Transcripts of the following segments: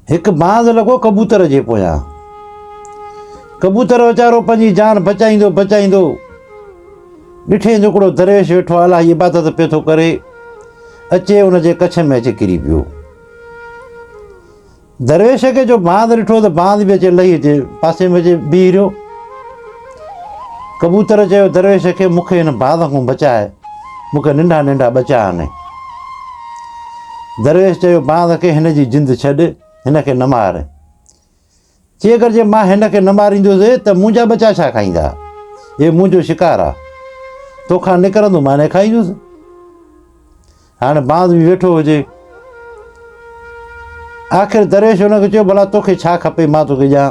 एक बांध लगो कबूतर जे पोयां। कबूतर वीचारो पंहिंजी जान बचाईंदो बचाईंदो ॾिठे हिकिड़ो दरवेश वेठो अलाह जी इबादत पियो थो करे, अचे उनजे कच्छ में अची किरी पियो। दरवेश खे जो बांध ॾिठो त बांध बि अचे लही अचे पासे में अचे बीह रहियो। कबूतर चयो दरवेश खे मूंखे हिन बांध खां बचाए, मूंखे नंढा नंढा ॿचा आणे। दरवेश चयो बांध खे हिन जी जिंद छॾ, हिन खे न मार। चई अगरि जे मां हिन खे न मारींदुसि त मुंहिंजा ॿचा छा खाईंदा, हे मुंहिंजो शिकार आहे, तोखां निकिरंदो मां हिन खाईंदुसि। हाणे बांध बि वेठो हुजे। आख़िर दरवेश हुनखे चयो भला तोखे छा खपे मां तोखे ॾियां।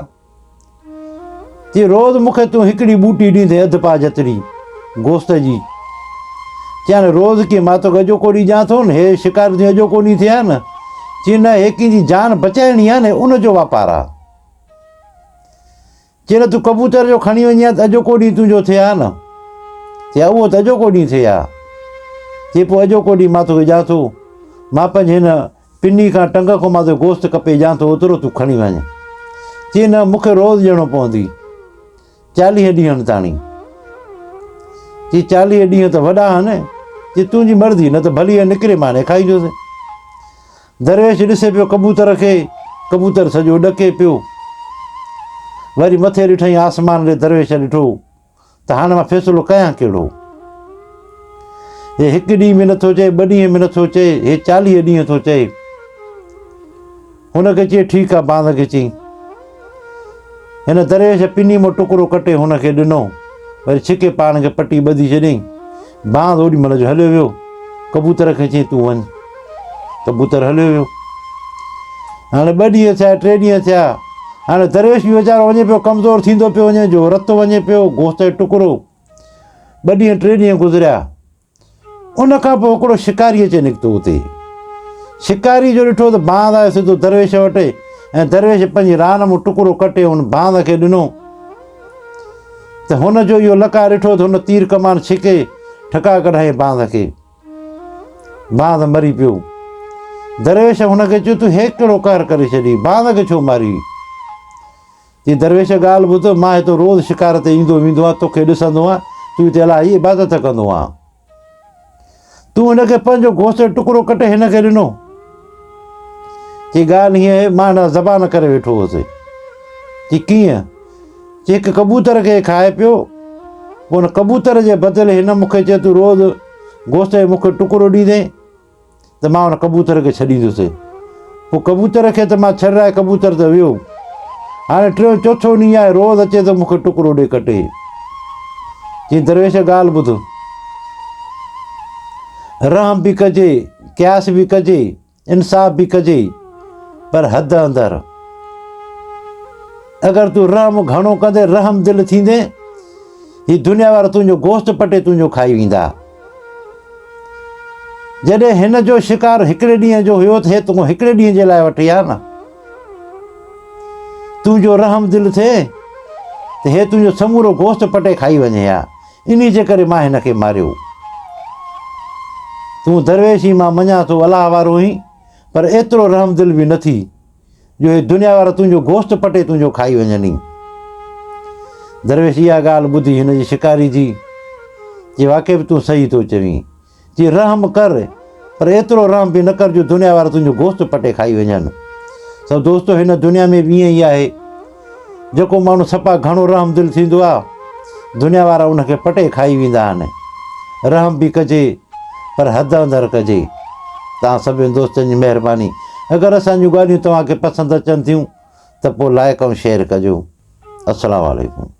चई रोज़ु मूंखे तूं हिकिड़ी ॿूटी ॾींदे अधु पा जेतिरी गोश्त जी। चई हाणे रोज़ु कीअं मां तोखे अॼो कोड़ी ॾियां थो न, हे शिकार तुंहिंजी अॼो कोड़ी थिया न। चई न हे कंहिंजी जान बचाइणी आहे न, उनजो वापारु आहे। चई न तूं कबूतर जो खणी वञी त अॼो कोड़ी तुंहिंजो थिया न। चई उहो त अॼो कोड़ी थिया। चई पोइ अॼो कोड़ी मां तोखे ॾियां थो, मां पंहिंजे हिन पिनी खां टंग खां मां तोखे गोश्त खपे ॾियां थो, ओतिरो तूं खणी वञ। चई न मूंखे रोज़ु ॾियणो पवंदी 40 ॾींहंनि ताणी। चई 40 ॾींहं त वॾा आहिनि। चई तुंहिंजी मर्ज़ी, न त भली निकिरे मां ने खाईंदुसि। दरवेश ॾिसे पियो कबूतर खे, कबूतर सॼो ॾके पियो। वरी मथे ॾिठईं आसमान ॾे, दरवेश ॾिठो त हाणे मां फ़ैसिलो कयां कहिड़ो। हे हिकु ॾींहं में नथो चए, 2 ॾींहं में नथो चए, हे 40 ॾींहं थो चए। हुनखे चई ठीकु आहे, बांध खे चई। हिन दरवेश पिनी मां टुकड़ो कटे हुनखे ॾिनो, वरी छिके पाण खे पटी ॿधी छॾियईं। बांध ओॾी महिल जो हलियो वियो। कबूतर खे चई तूं वञ। कबूतर हलियो वियो। हाणे 2 ॾींहं थिया, 3 ॾींहं थिया। हाणे दरवेश बि वीचारो वञे पियो, कमज़ोर थींदो पियो वञे, जो रतु वञे पियो, गोश्त जो टुकड़ो। 2 ॾींहं 3 ॾींहं गुज़रिया। उन खां पोइ हिकिड़ो शिकारी अचे निकितो हुते। शिकारी जो ॾिठो त बांध आयो सिधो दरवेश वटि, ऐं दरवेश पंहिंजी रान मां टुकड़ो कटे हुन बांध खे ॾिनो। त हुनजो इहो लका ॾिठो त हुन तीर कमान छिके ठका कढाई बांध खे। बांध मरी पियो। दरवेश हुनखे चयो तूं हे कहिड़ो कहर करे छॾी, बांध खे छो मारी। चई दरवेश ॻाल्हि ॿुध, मां हिते रोज़ु शिकार ते ईंदो वेंदो आहियां, तोखे ॾिसंदो आहियां, तूं हिते अलाह जी इबादत कंदो आहियां, तूं हिनखे पंहिंजो गोश्त जो टुकड़ो कटे हिनखे ॾिनो। चई ॻाल्हि हीअं आहे, मां हिन ज़बान करे वेठो हुउसि। चई कीअं। चई हिकु कबूतर खे खाए पियो, पोइ हुन कबूतर जे बदिले हिन मूंखे चए तूं रोज़ु गोश्त जो मूंखे टुकड़ो ॾींदे त मां हुन कबूतर खे छॾींदुसि। पोइ कबूतर खे त मां छॾाए, कबूतर त वियो। हाणे 3-4 ॾींहुं आहे, रोज़ु अचे त मूंखे टुकड़ो ॾे कटे। चई दरवेश ॻाल्हि ॿुध, रहम बि कजे, क़यास बि कजे, इंसाफ़ बि कजे, पर हद अंदरि। अगरि तूं रहम घणो कंदे, रहम दिलि थींदे, हीअ दुनिया वारा तुंहिंजो गोश्त पटे तुंहिंजो खाई वेंदा। जॾहिं हिन जो शिकार हिकिड़े ॾींहं जो हुयो त हे तूं हिकिड़े ॾींहं जे लाइ वठी आ न। तुंहिंजो रहम दिलि थिए त हे तुंहिंजो समूरो गोश्त पटे खाई वञे हा, इन जे करे मां हिन खे मारियो। तूं दरवेश ई मां मञा थो अलाह वारो ई, पर एतिरो रहम दिलि बि न थी जो हे दुनिया वारा तुंहिंजो गोश्त पटे तुंहिंजो खाई वञनि। दरवेश इहा ॻाल्हि ॿुधी हिन जी शिकारी जी, चई वाक़ई बि तूं सही थो चवीं। चई रहम कर, पर एतिरो रहम बि न कर जो दुनिया वारा तुंहिंजो गोश्त पटे खाई वञनि। सभु दोस्तो, हिन दुनिया में बि ईअं ई आहे। जेको माण्हू सफ़ा घणो रहम दिलि थींदो आहे, दुनिया वारा उनखे पटे खाई वेंदा आहिनि। रहम बि कजे, पर हद अंदरि कजे। तव्हां सभिनी दोस्तनि जी महिरबानी। अगरि असांजूं ॻाल्हियूं तव्हांखे पसंदि अचनि थियूं त पोइ लाइक ऐं शेयर कजो। अस्सलामु अलैकुम।